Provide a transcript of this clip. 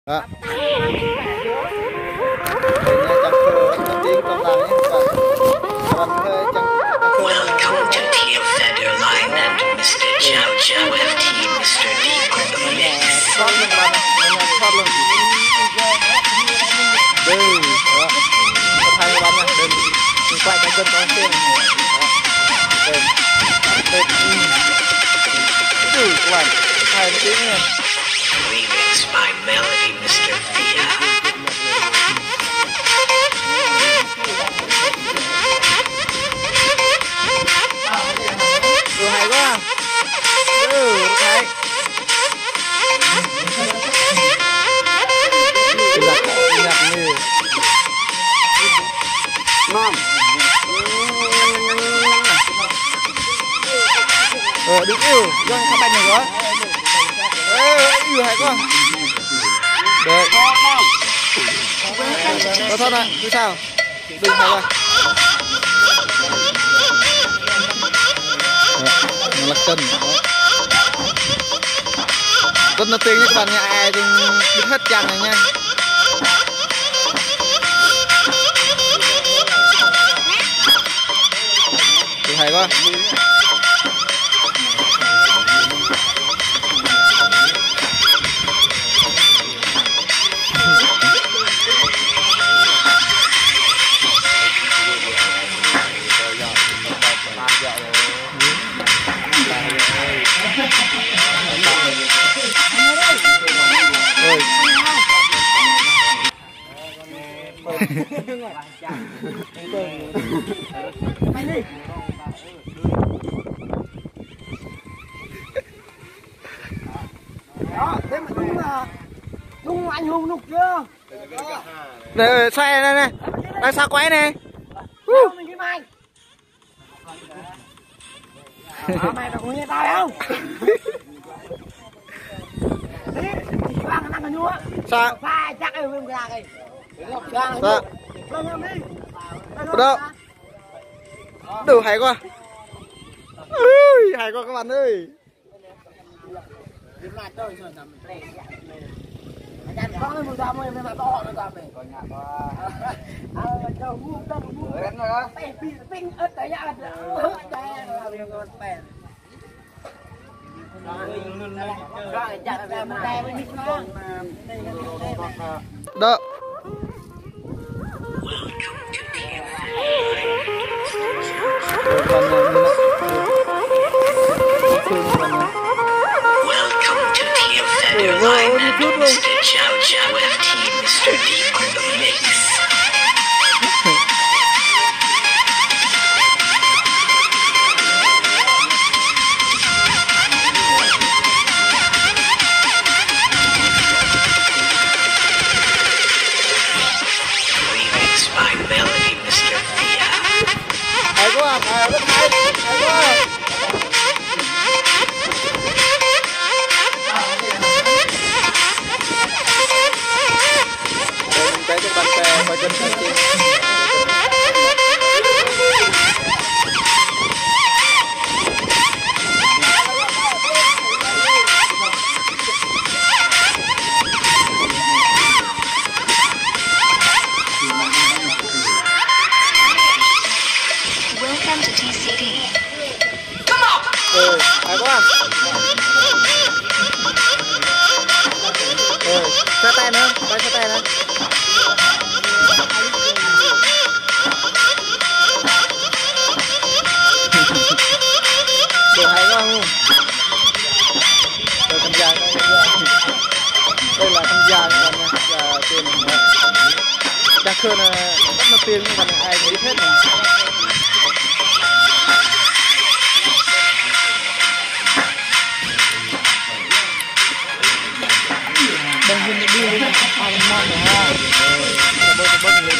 Đó. Welcome to Theo Federline and Mr. Chow Chow FT, Mr. D on the mix. Remix by Melody, Mr. Theo. Hay quá. Hay. Ngon. Đứng yêu, Dân không bánh này quá. Yêu hay quá. Được. Thôi ạ, cứ sao? Đừng hay quá. Nó là cân. Rất là tiếng các bạn nha, ai thì biết hết chàng này nha. Được hay quá. Đó, thế mà Trung anh hùng nục chưa? Đây, xoay này này. Đang sao quay này. Mình đi mày. Mày có nghe tao không? Thế, bạn đang ở nhua. Sao? Pha chắc em cái ra đây. Sao? Lên đi. Đâu? Đủ hay quá. Ui, hay quá các bạn ơi. Đó. Welcome to Theo Federline and Mr. Chow Chow FT, Mr. D on the mix. Remix by Melody, Mr. Theo. Hay quá, rất hay. Hay quá. Cái bàn tay và chân tay trên. Welcome to TCD. Hay quá. Xa tay nữa, quay xa tay nữa. Đồ hay quá không? Đây con già, đây là con già các bạn nha, già tiền này. Đang khơi là rất là tiền các bạn này, ai cũng biết hết này. Đang đi đến ăn món này ha. Bơ lên.